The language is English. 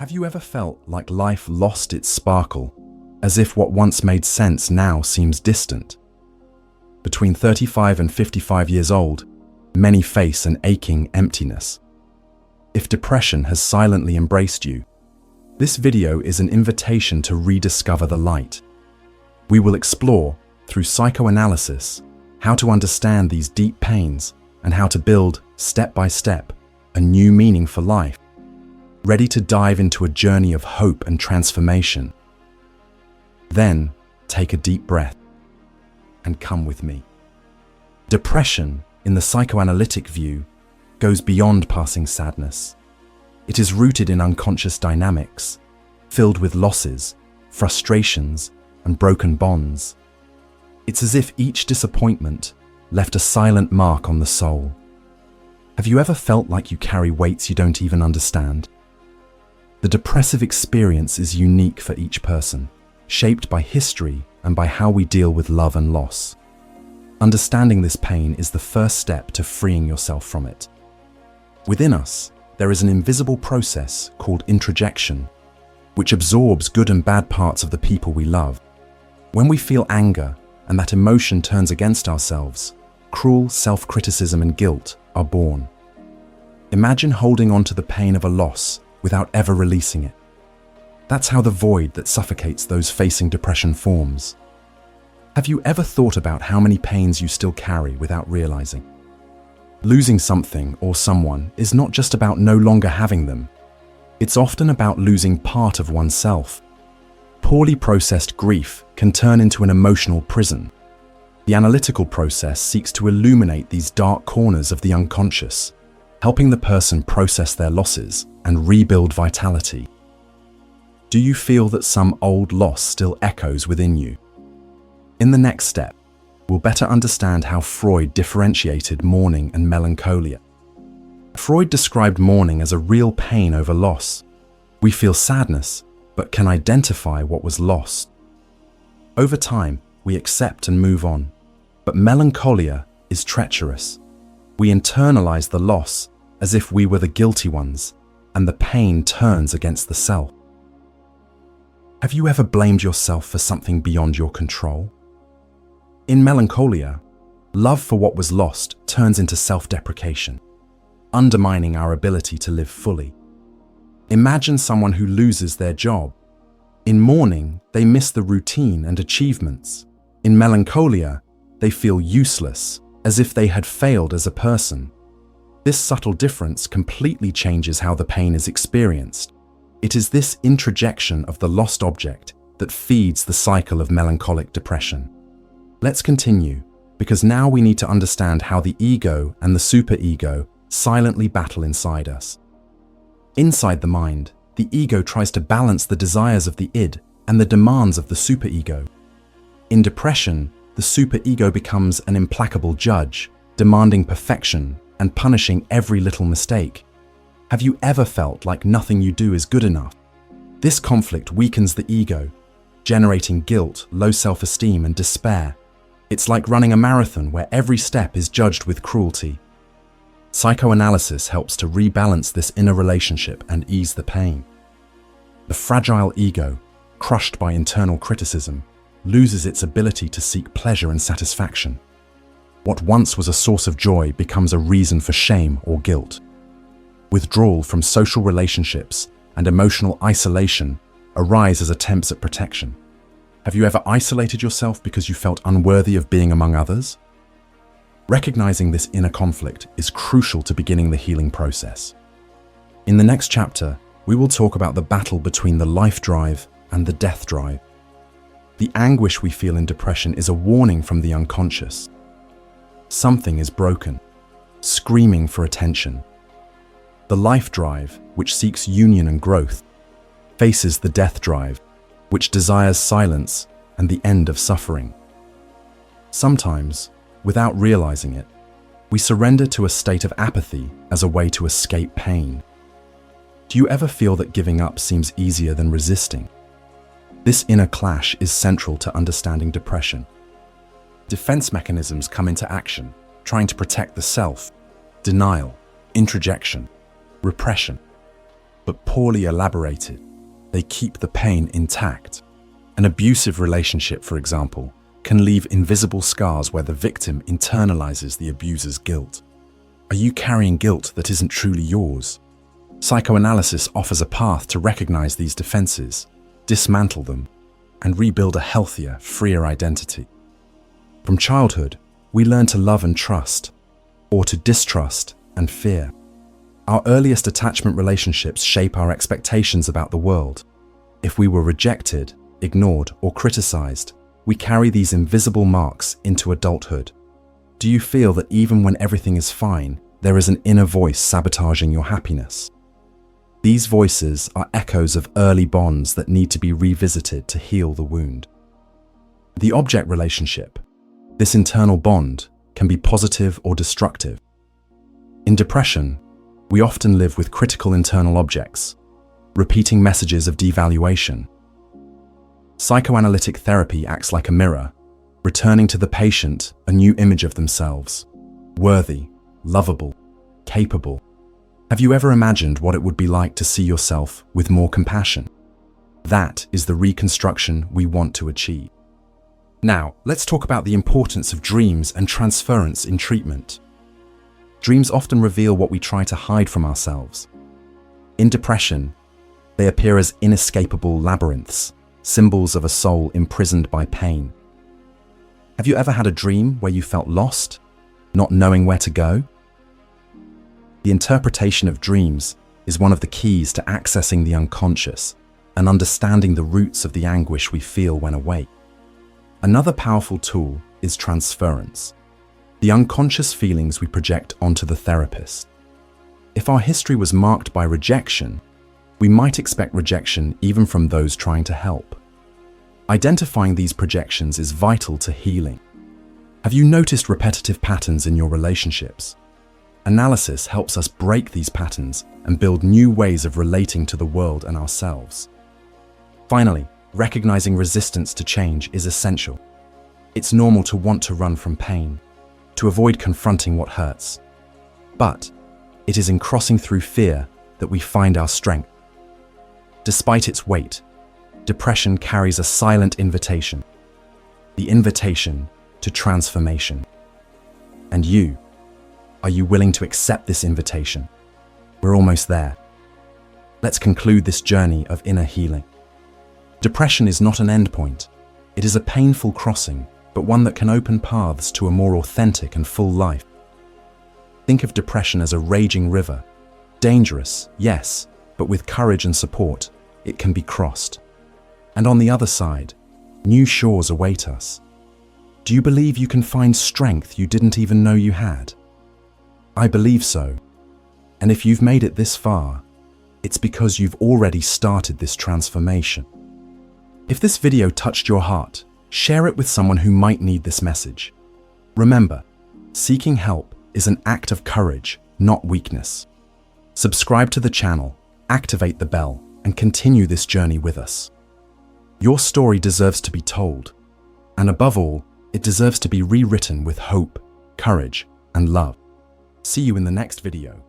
Have you ever felt like life lost its sparkle, as if what once made sense now seems distant? Between 35 and 55 years old, many face an aching emptiness. If depression has silently embraced you, this video is an invitation to rediscover the light. We will explore, through psychoanalysis, how to understand these deep pains and how to build, step by step, a new meaning for life. Ready to dive into a journey of hope and transformation? Then, take a deep breath and come with me. Depression, in the psychoanalytic view, goes beyond passing sadness. It is rooted in unconscious dynamics, filled with losses, frustrations, and broken bonds. It's as if each disappointment left a silent mark on the soul. Have you ever felt like you carry weights you don't even understand? The depressive experience is unique for each person, shaped by history and by how we deal with love and loss. Understanding this pain is the first step to freeing yourself from it. Within us, there is an invisible process called introjection, which absorbs good and bad parts of the people we love. When we feel anger and that emotion turns against ourselves, cruel self-criticism and guilt are born. Imagine holding on to the pain of a loss without ever releasing it. That's how the void that suffocates those facing depression forms. Have you ever thought about how many pains you still carry without realizing? Losing something or someone is not just about no longer having them. It's often about losing part of oneself. Poorly processed grief can turn into an emotional prison. The analytical process seeks to illuminate these dark corners of the unconscious, helping the person process their losses and rebuild vitality. Do you feel that some old loss still echoes within you? In the next step, we'll better understand how Freud differentiated mourning and melancholia. Freud described mourning as a real pain over loss. We feel sadness, but can identify what was lost. Over time, we accept and move on. But melancholia is treacherous. We internalize the loss as if we were the guilty ones, and the pain turns against the self. Have you ever blamed yourself for something beyond your control? In melancholia, love for what was lost turns into self-deprecation, undermining our ability to live fully. Imagine someone who loses their job. In mourning, they miss the routine and achievements. In melancholia, they feel useless, as if they had failed as a person. This subtle difference completely changes how the pain is experienced. It is this introjection of the lost object that feeds the cycle of melancholic depression. Let's continue, because now we need to understand how the ego and the superego silently battle inside us. Inside the mind, the ego tries to balance the desires of the id and the demands of the superego. In depression, the superego becomes an implacable judge, demanding perfection and punishing every little mistake. Have you ever felt like nothing you do is good enough? This conflict weakens the ego, generating guilt, low self-esteem, and despair. It's like running a marathon where every step is judged with cruelty. Psychoanalysis helps to rebalance this inner relationship and ease the pain. The fragile ego, crushed by internal criticism, loses its ability to seek pleasure and satisfaction. What once was a source of joy becomes a reason for shame or guilt. Withdrawal from social relationships and emotional isolation arise as attempts at protection. Have you ever isolated yourself because you felt unworthy of being among others? Recognizing this inner conflict is crucial to beginning the healing process. In the next chapter, we will talk about the battle between the life drive and the death drive. The anguish we feel in depression is a warning from the unconscious. Something is broken, screaming for attention. The life drive, which seeks union and growth, faces the death drive, which desires silence and the end of suffering. Sometimes, without realizing it, we surrender to a state of apathy as a way to escape pain. Do you ever feel that giving up seems easier than resisting? This inner clash is central to understanding depression. Defense mechanisms come into action, trying to protect the self: denial, introjection, repression. but poorly elaborated. They keep the pain intact. An abusive relationship, for example, can leave invisible scars where the victim internalizes the abuser's guilt. Are you carrying guilt that isn't truly yours? Psychoanalysis offers a path to recognize these defenses, dismantle them, and rebuild a healthier, freer identity. From childhood, we learn to love and trust, or to distrust and fear. Our earliest attachment relationships shape our expectations about the world. If we were rejected, ignored, or criticized, we carry these invisible marks into adulthood. Do you feel that even when everything is fine, there is an inner voice sabotaging your happiness? These voices are echoes of early bonds that need to be revisited to heal the wound. The object relationship, this internal bond, can be positive or destructive. In depression, we often live with critical internal objects, repeating messages of devaluation. Psychoanalytic therapy acts like a mirror, returning to the patient a new image of themselves, worthy, lovable, capable. Have you ever imagined what it would be like to see yourself with more compassion? That is the reconstruction we want to achieve. Now, let's talk about the importance of dreams and transference in treatment. Dreams often reveal what we try to hide from ourselves. In depression, they appear as inescapable labyrinths, symbols of a soul imprisoned by pain. Have you ever had a dream where you felt lost, not knowing where to go? The interpretation of dreams is one of the keys to accessing the unconscious and understanding the roots of the anguish we feel when awake. Another powerful tool is transference, the unconscious feelings we project onto the therapist. If our history was marked by rejection, we might expect rejection even from those trying to help. Identifying these projections is vital to healing. Have you noticed repetitive patterns in your relationships? Analysis helps us break these patterns and build new ways of relating to the world and ourselves. Finally, recognizing resistance to change is essential. It's normal to want to run from pain, to avoid confronting what hurts. But it is in crossing through fear that we find our strength. Despite its weight, depression carries a silent invitation, the invitation to transformation. And you, are you willing to accept this invitation? We're almost there. Let's conclude this journey of inner healing. Depression is not an endpoint. It is a painful crossing, but one that can open paths to a more authentic and full life. Think of depression as a raging river. Dangerous, yes, but with courage and support, it can be crossed. And on the other side, new shores await us. Do you believe you can find strength you didn't even know you had? I believe so. And if you've made it this far, it's because you've already started this transformation. If this video touched your heart, share it with someone who might need this message. Remember, seeking help is an act of courage, not weakness. Subscribe to the channel, activate the bell, and continue this journey with us. Your story deserves to be told, and above all, it deserves to be rewritten with hope, courage, and love. See you in the next video.